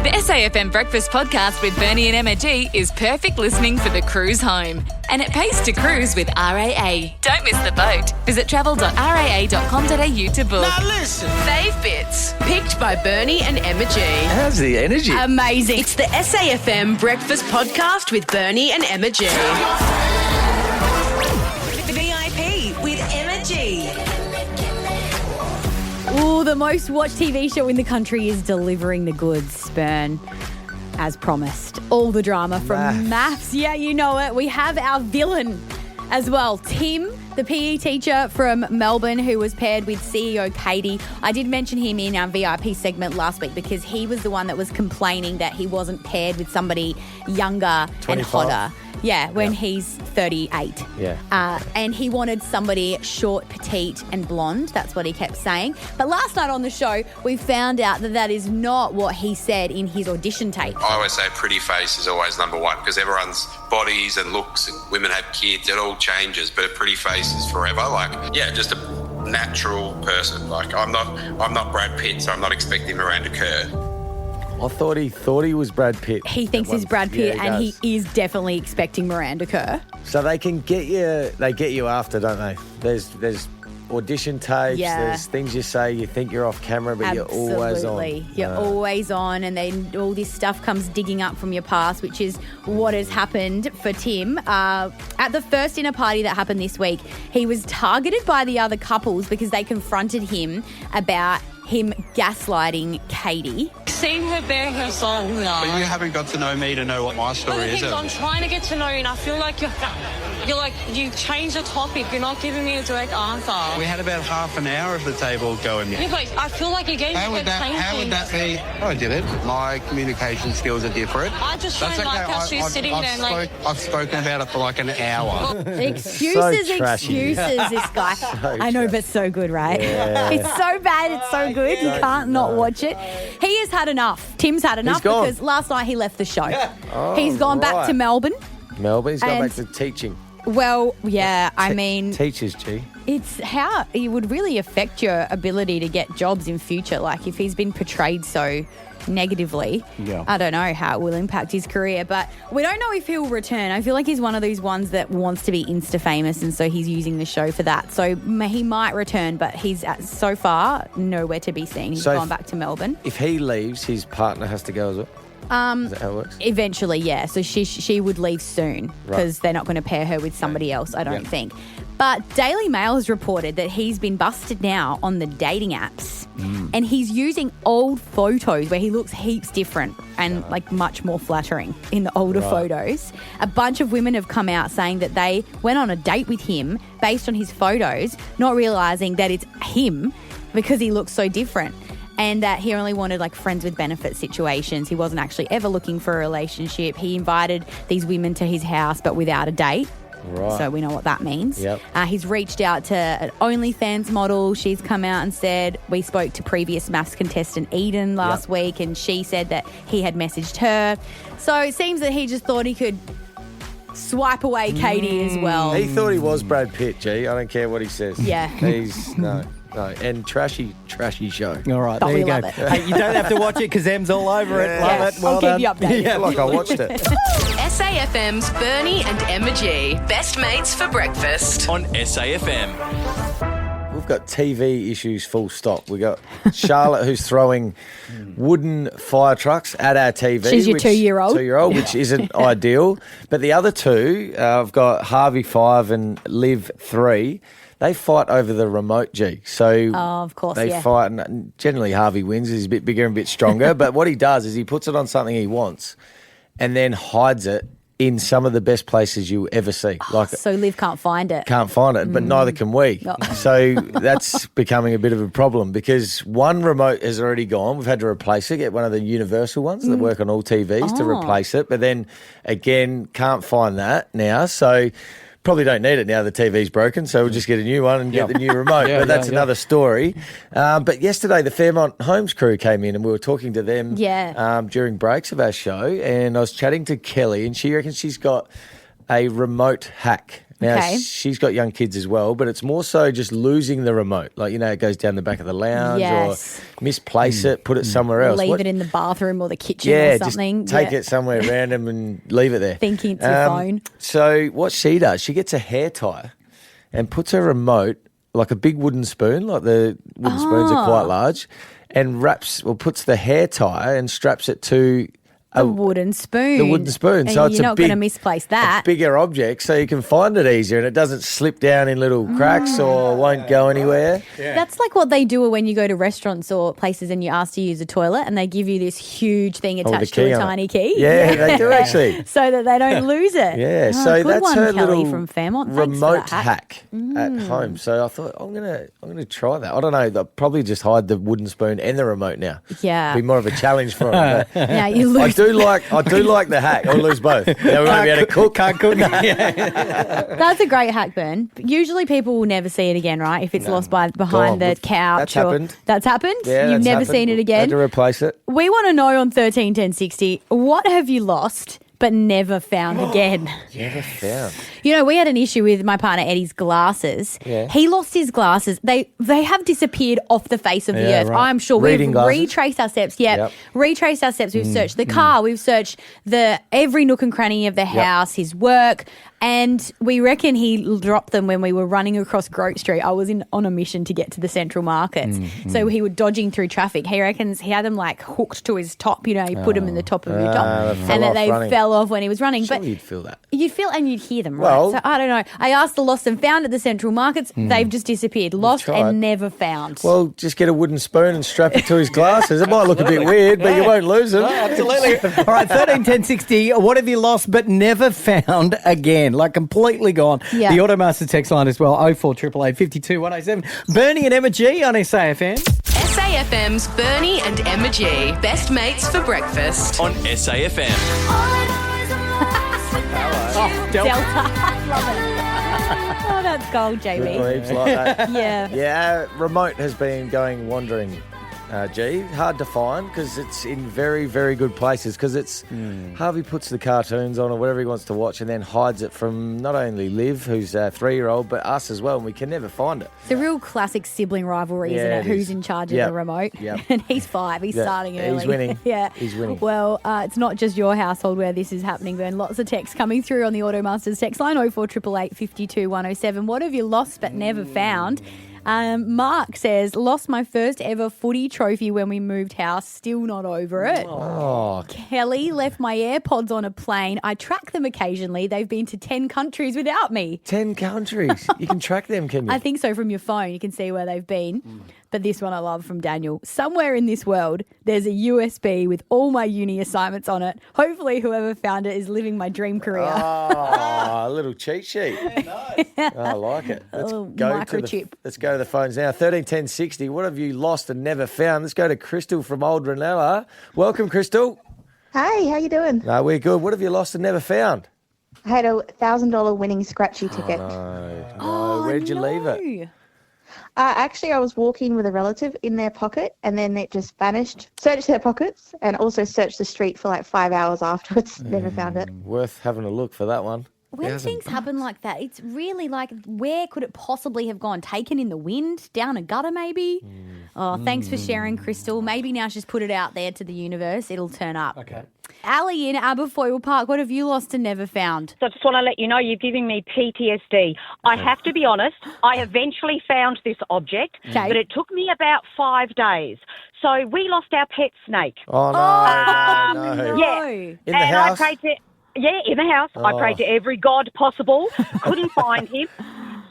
The SAFM Breakfast Podcast with Bernie and Emma G is perfect listening for the cruise home. And it pays to cruise with RAA. Don't miss the boat. Visit travel.raa.com.au to book. Now listen. Fave Bits, picked by Bernie and Emma G. How's the energy? Amazing. It's the SAFM Breakfast Podcast with Bernie and Emma G. VIP with Emma G. Ooh, the most watched TV show in the country is delivering the goods, Bern, as promised. All the drama from MAFS. Yeah, you know it. We have our villain as well, Tim, the PE teacher from Melbourne who was paired with CEO Katie. I did mention him in our VIP segment last week because he was the one that was complaining that he wasn't paired with somebody younger 25. and hotter. Yeah, when he's 38. Yeah. And he wanted somebody short, petite and blonde. That's what he kept saying. But last night on the show, we found out that that is not what he said in his audition tape. I always say pretty face is always number one because everyone's bodies and looks and women have kids, it all changes, but a pretty face is forever. Like, yeah, just a natural person. Like, I'm not Brad Pitt, so I'm not expecting Miranda Kerr. I thought he was Brad Pitt. He thinks he's Brad Pitt, Yeah, and does. he is definitely expecting Miranda Kerr. So they can get you after, don't they? There's audition tapes, Yeah. there's things you say, you think you're off camera, but you're always on. Absolutely. You're always on, and then all this stuff comes digging up from your past, which is what has happened for Tim. At the first dinner party that happened this week, he was targeted by the other couples because they confronted him about him gaslighting Katie. Seen her bare her soul now. But you haven't got to know me to know what my story is. I'm trying to get to know you, and I feel like you changed the topic. You're not giving me a direct answer. We had about half an hour of the table going. Yeah, but I feel like you're getting How would that be? I did it. My communication skills are different. I just don't like how she's sitting there and like... I've spoken about it for like an hour. Excuses, So trashy. excuses, this guy. I know, but so good, right? It's so bad, it's so good. You can't not watch it. He has had enough. Tim's had enough gone. because last night he left the show. He's gone back to Melbourne. Melbourne, he's gone And- back to teaching. Well, yeah, I mean, Teachers, G. it's how it would really affect your ability to get jobs in future. Like if he's been portrayed so negatively, I don't know how it will impact his career, but we don't know if he'll return. I feel like he's one of those ones that wants to be Insta famous, and so he's using the show for that. So he might return, but he's so far nowhere to be seen. He's gone back to Melbourne. If he leaves, his partner has to go as well. Is that how it works? Eventually, yeah. So she would leave soon because they're not going to pair her with somebody else, I don't think. But Daily Mail has reported that he's been busted now on the dating apps, and he's using old photos where he looks heaps different and like much more flattering in the older photos. A bunch of women have come out saying that they went on a date with him based on his photos, not realising that it's him because he looks so different. And that he only wanted like friends with benefit situations. He wasn't actually ever looking for a relationship. He invited these women to his house but without a date. Right. So we know what that means. Yep. He's reached out to an OnlyFans model. She's come out and said, we spoke to previous MAFS contestant Eden last week, and she said that he had messaged her. So it seems that he just thought he could swipe away Katie as well. He thought he was Brad Pitt, G. I don't care what he says. Yeah. He's, no. And trashy show. All right, But there you we go. love it. Hey, you don't have to watch it because Em's all over it. Love it. Well I'll done. keep you updated. Yeah, like I watched it. SAFM's Bernie and Emma G. Best mates for breakfast. On SAFM. We've got TV issues full stop. We got Charlotte who's throwing wooden fire trucks at our TV. She's your 2-year-old. 2-year-old, which isn't ideal. But the other two, I've got Harvey 5 and Liv 3. They fight over the remote, G. So of course, they fight, and generally Harvey wins. He's a bit bigger and a bit stronger. But what he does is he puts it on something he wants and then hides it in some of the best places you ever see. So Liv can't find it. Can't find it, but neither can we. No. So that's becoming a bit of a problem because one remote has already gone. We've had to replace it, get one of the universal ones that work on all TVs to replace it. But then again, can't find that now. So probably don't need it now the TV's broken, so we'll just get a new one and get the new remote. But that's another story. But yesterday, the Fairmont Homes crew came in and we were talking to them during breaks of our show, and I was chatting to Kelly, and she reckons she's got a remote hack Now, Okay. she's got young kids as well, but it's more so just losing the remote. Like, it goes down the back of the lounge Yes. or misplace it, put it somewhere else. Leave it in the bathroom or the kitchen Yeah, or something. just take it somewhere random and leave it there. Thinking it's your phone. So what she does, she gets a hair tie and puts her remote, like a big wooden spoon, like the wooden spoons are quite large, and puts the hair tie and straps it to The wooden spoon. the wooden spoon. And So it's you're a not big, going to misplace that. a bigger object, so you can find it easier and it doesn't slip down in little cracks or won't go anywhere. That's like what they do when you go to restaurants or places and you ask to use a toilet and they give you this huge thing Oh, the attached to key a on it. tiny key. Yeah, they do actually. So that they don't lose it. Yeah, Oh, so good that's one, her Kelly little from Fairmont. Thanks for remote that hack. at home. So I thought I'm gonna try that. I don't know. I'll probably just hide the wooden spoon and the remote now. Yeah. Be more of a challenge for them. Now you I lose. do like the hack. I'll lose both. Now we won't be able to cook. Can't cook. That's a great hack, Burn. Usually people will never see it again, right? If it's lost behind Gone. the couch. That's happened. That's happened? Yeah, You've that's never happened. seen it Had again? to replace it. We want to know on 131060, what have you lost but never found again? Never found. We had an issue with my partner Eddie's glasses. Yeah. He lost his glasses. They have disappeared off the face of the Yeah, earth. right. I'm sure Reading we've glasses? retraced our steps. Yeah, Yep. retraced our steps. We've searched the car. We've searched every nook and cranny of the house, his work. And we reckon he dropped them when we were running across Grote Street. I was on a mission to get to the Central Markets. So he was dodging through traffic. He reckons he had them like hooked to his top. He put them in the top of your top. they fell And that off they running. fell off when he was running. Sure, But you'd feel that. you'd feel and you'd hear them, right? Well- So I don't know. I asked the lost and found at the Central Markets. They've just disappeared. Lost tried. and never found. Well, just get a wooden spoon and strap it to his glasses. It might look a bit weird, but you won't lose them. Absolutely. All right, 131060. What have you lost but never found again? Like completely gone. Yeah. The Automaster text line as well, 0488 52 107. Bernie and Emma G on SAFM. SAFM's Bernie and Emma G. Best mates for breakfast. On SAFM. Delta. Love it. Oh, that's gold, JB. Heaps like that. Yeah. Yeah, remote has been going wandering, G. Hard to find because it's in very, very good places because it's Harvey puts the cartoons on or whatever he wants to watch and then hides it from not only Liv, who's a 3-year-old, but us as well, and we can never find it. It's a real classic sibling rivalry, isn't Yeah, it? it Who's is. in charge of Yep. the remote? Yep. And he's 5. He's Yeah. starting He's early. winning. Yeah. He's winning. Well, it's not just your household where this is happening, Vern. Lots of texts coming through on the Automasters text line, 0488 52 107. What have you lost but never found? Mark says, lost my first ever footy trophy when we moved house. Still not over it. Oh, Kelly left my AirPods on a plane. I track them occasionally. They've been to 10 countries without me. 10 countries. You can track them, can you? I think so. From your phone, you can see where they've been. But this one I love from Daniel. Somewhere in this world, there's a USB with all my uni assignments on it. Hopefully, whoever found it is living my dream career. Oh, a little cheat sheet. I like it. Let's little go microchip. let's go to the phones now. 131060. What have you lost and never found? Let's go to Crystal from Old Ranella. Welcome, Crystal. Hey, how you doing? No, we're good. What have you lost and never found? I had a $1,000 winning scratchy ticket. No, where'd you leave it? Actually, I was walking with a relative in their pocket, and then it just vanished. Searched their pockets, and also searched the street for like 5 hours afterwards. Never found it. Worth having a look for that one. When things happen like that, it's really like, where could it possibly have gone? Taken in the wind? Down a gutter, maybe? Oh, thanks for sharing, Crystal. Maybe now just put it out there to the universe. It'll turn up. Okay. Ali in Aberfoyle Park, what have you lost and never found? So I just want to let you know you're giving me PTSD. I have to be honest, I eventually found this object, Okay. but it took me about 5 days. So we lost our pet snake. Oh, no. no. Yeah. In the and house? I prayed to, in the house. I prayed to every god possible. Couldn't find him.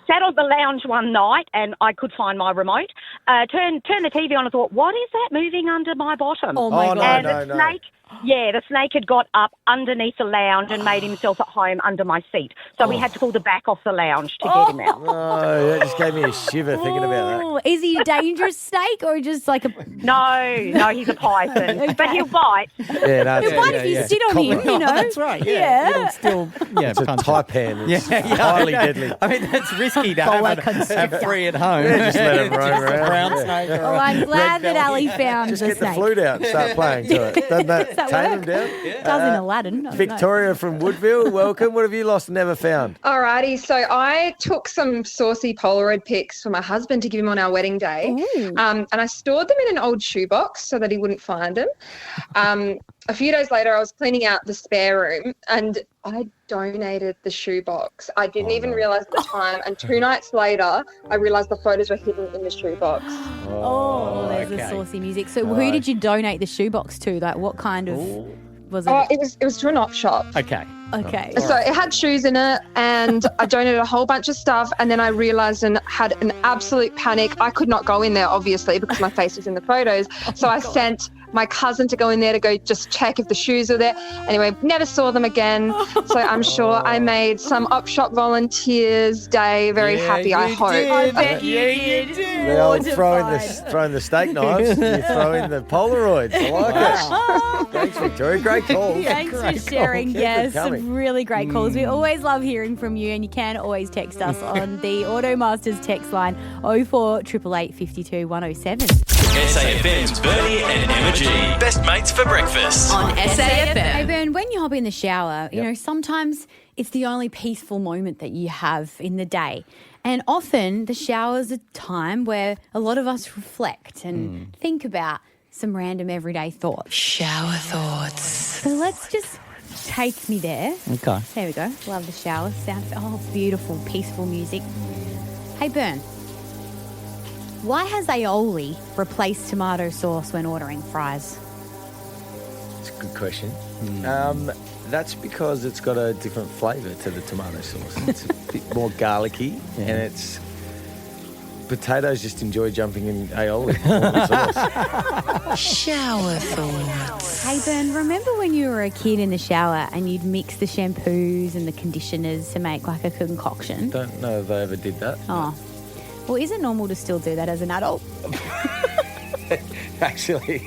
Sat on the lounge one night and I could find my remote. Turned the TV on and thought, what is that moving under my bottom? Oh, my Oh, God. no, And no, the no. snake, the snake had got up underneath the lounge and made himself at home under my seat. So we had to pull the back off the lounge to get him out. Oh, that just gave me a shiver thinking about Oh, is he a dangerous snake or just like a... No, he's a python, but he'll bite. that. Yeah, no, He'll bite if you sit on him, you know? That's right. Yeah. It'll still, it's a punch taipan. It's Yeah, highly I know. deadly. I mean, that's risky to Boa have constrictor. free at home. Yeah, just let him roam Just a around. brown Yeah. snake. or Well, a I'm glad red that belly. Ali found Just the get the snake. flute out and start playing to it. Doesn't that Is that Tatum down. Does in Aladdin. I don't know. Victoria from Woodville, welcome. What have you lost and never found? Alrighty, so I took some saucy Polaroid pics for my husband to give him on our wedding day, and I stored them in an old shoebox so that he wouldn't find them. A few days later, I was cleaning out the spare room and I donated the shoebox. I didn't even realise at the time, and 2 nights later, I realised the photos were hidden in the shoebox. Oh, there's the saucy music. So who did you donate the shoebox to? Like, what kind of was it? Oh, it was to an op shop. Okay. Okay. So it had shoes in it, and I donated a whole bunch of stuff, and then I realised and had an absolute panic. I could not go in there, obviously, because my face was in the photos. So I sent my cousin to go in there to go just check if the shoes were there. Anyway, never saw them again. So I'm sure I made some op shop volunteers' day very happy, I hope. I bet you did. The old throwing the steak knives, you throw in the Polaroids. I like it. Thanks, Victoria. Great call. Thanks for sharing. Keep it Yes, coming. some really great calls. We always love hearing from you, and you can always text us on the Automasters text line 0488 52 107. SAFM's Bernie and Emma G. Best mates for breakfast. On Hey, SAFM. Bern, when you hop in the shower, you know, sometimes it's the only peaceful moment that you have in the day. And often the shower's a time where a lot of us reflect and think about some random everyday thoughts. Shower thoughts. So let's just take me there. Okay. There we go. Love the shower sound. Oh, beautiful, peaceful music. Hey, Bern, why has aioli replaced tomato sauce when ordering fries? It's a good question. That's because it's got a different flavour to the tomato sauce. It's a bit more garlicky, and it's potatoes just enjoy jumping in aioli. Shower thoughts. Hey, Bern, remember when you were a kid in the shower and you'd mix the shampoos and the conditioners to make like a concoction? Don't know if I ever did that. Oh. Well, is it normal to still do that as an adult? Actually,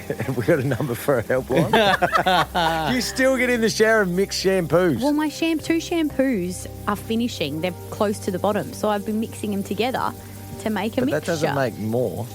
have we got a number for a helpline? Do you still get in the shower and mix shampoos? Well, my two shampoos are finishing. They're close to the bottom. So I've been mixing them together to make a but mixture. that doesn't make more.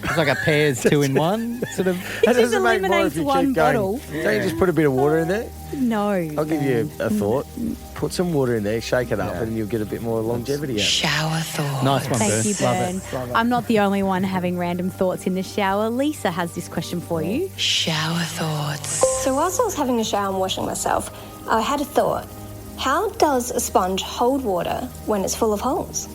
It's like a Pears 2-in-1 sort of. That just doesn't make more eliminates if you one keep going. bottle. Don't you just put a bit of water in there? No. I'll give you a thought. Put some water in there, shake it up, and you'll get a bit more longevity out of it. Shower thoughts. Nice one, Thank Bern. you, Bern. Love it. I'm not the only one having random thoughts in the shower. Lisa has this question for you. Shower thoughts. So whilst I was having a shower and washing myself, I had a thought. How does a sponge hold water when it's full of holes?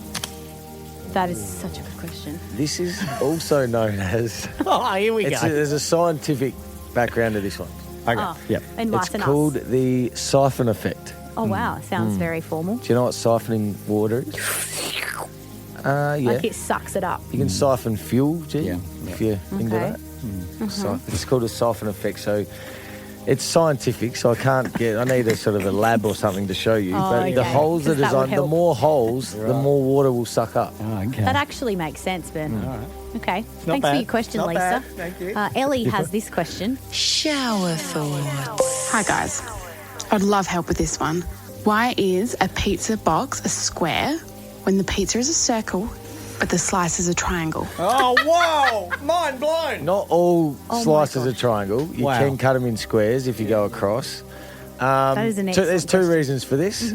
That is such a good question. This is also known as... Oh, here we go. There's a scientific background to this one. Okay. Oh, Yep. enlighten It's us. called the siphon effect. Oh, wow. Sounds very formal. Do you know what siphoning water is? Yeah. Like it sucks it up. You can siphon fuel, G, Yeah. if you're into Okay. that. So it's called a siphon effect. So it's scientific, so I need a sort of a lab or something to show you. Oh, but the okay. holes are 'Cause that would designed, the help. more holes, the more water will suck up. Oh, okay. That actually makes sense, Ben. All right. Okay. not Thanks for bad. your question, Not Lisa. bad. Thank you. Ellie has this question. Shower thoughts. Hi guys, I'd love help with this one. Why is a pizza box a square when the pizza is a circle but the slice is a triangle? Oh, whoa! Mind blown. Not all Oh my slices are gosh. triangle. You Wow. can cut them in squares if you go across. That is an excellent There's two reasons for this.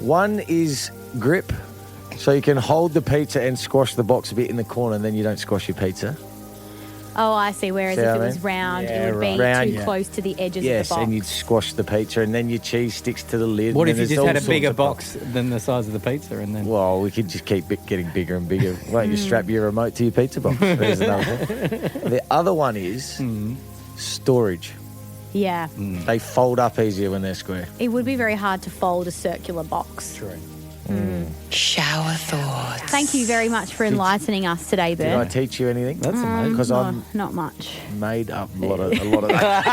One is grip. So you can hold the pizza and squash the box a bit in the corner, and then you don't squash your pizza. Oh, I see. Whereas See if what it I was mean? round, Yeah, it would be right. Round, too yeah. close to the edges Yes, of the box. and you'd squash the pizza, and then your cheese sticks to the lid. What and if you then just there's had a all sorts bigger of box than the size of the pizza and then... Well, we could just keep getting bigger and bigger. Won't you strap your remote to your pizza box? There's another one. The other one is storage. Yeah. They fold up easier when they're square. It would be very hard to fold a circular box. True. Shower thoughts. Thank you very much for enlightening us today, Did I Ben. teach you anything? That's amazing. Because No, I'm not much. made up a lot of that.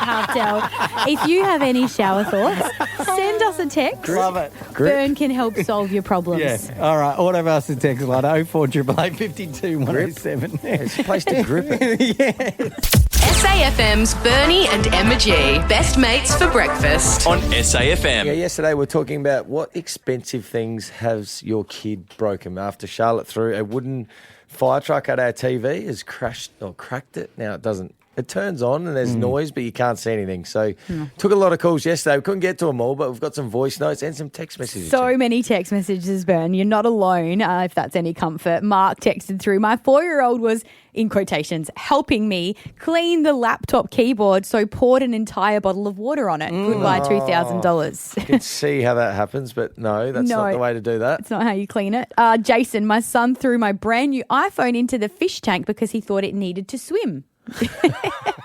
Can't tell. If you have any shower thoughts, send us a text. Love it. Bern can help solve your problems. Yeah. All right. Automasters text line 0488 52 107. It's a place to grip it. SAFM's Bernie and Emma G. Best mates for breakfast. On SAFM. Yeah, yesterday we are talking about what expensive things has your kid broken. After Charlotte threw a wooden fire truck at our TV, has crashed or cracked it. Now it doesn't It turns on and there's noise, but you can't see anything. So took a lot of calls yesterday. We couldn't get to them all, but we've got some voice notes and some text messages. So many text messages, Bern. You're not alone, if that's any comfort. Mark texted through, my 4-year-old was, in quotations, helping me clean the laptop keyboard, so poured an entire bottle of water on it. Goodbye, $2,000. I can see how that happens, but no, that's not the way to do that. It's not how you clean it. Jason, my son threw my brand new iPhone into the fish tank because he thought it needed to swim.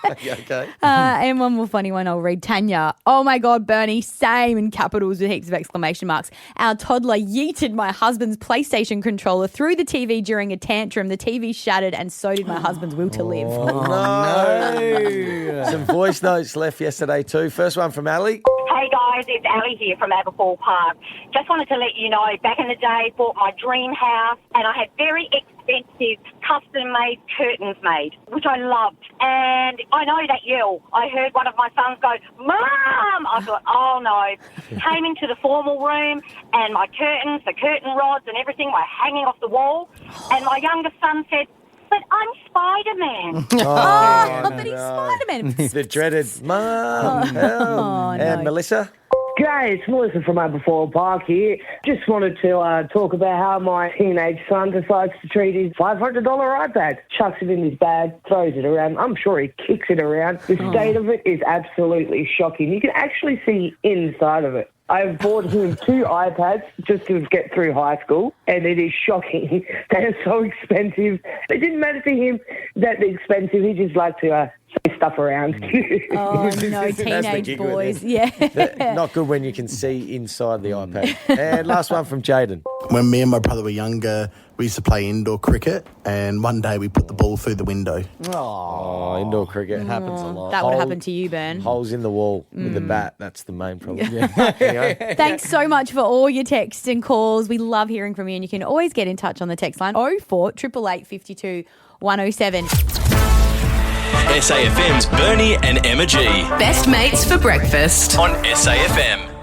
Okay. And one more funny one I'll read. Tanya, oh my God, Bernie, same, in capitals with heaps of exclamation marks. Our toddler yeeted my husband's PlayStation controller through the TV during a tantrum. The TV shattered and so did my husband's will to live. No. Some voice notes left yesterday too. First one from Ali. Hey guys, it's Ali here from Aberfoyle Park. Just wanted to let you know, back in the day, bought my dream house and I had very expensive custom-made curtains made, which I loved. And I know that yell. I heard one of my sons go, Mom! I thought, oh no. Came into the formal room and my curtains, the curtain rods and everything were hanging off the wall. And my youngest son said, but I'm Spider-Man. But he's Spider-Man. The dreaded Mum. Help. And Melissa? G'day, it's Melissa from Aberfoyle Park here. Just wanted to talk about how my teenage son decides to treat his $500 iPad. Chucks it in his bag, throws it around. I'm sure he kicks it around. The state of it is absolutely shocking. You can actually see inside of it. I've bought him 2 iPads just to get through high school, and it is shocking. They are so expensive. It didn't matter to him that they're expensive. He just liked to say stuff around. Oh, no, teenage boys. Yeah. Not good when you can see inside the iPad. And last one from Jaden. When me and my brother were younger, we used to play indoor cricket, and one day we put the ball through the window. Oh, indoor cricket happens a lot. That would happen to you, Ben. Holes in the wall with the bat. That's the main problem. Anyway. Thanks so much for all your texts and calls. We love hearing from you, and you can always get in touch on the text line 04 888 52 107. SAFM's Bernie and Emma G. Best mates for breakfast. On SAFM.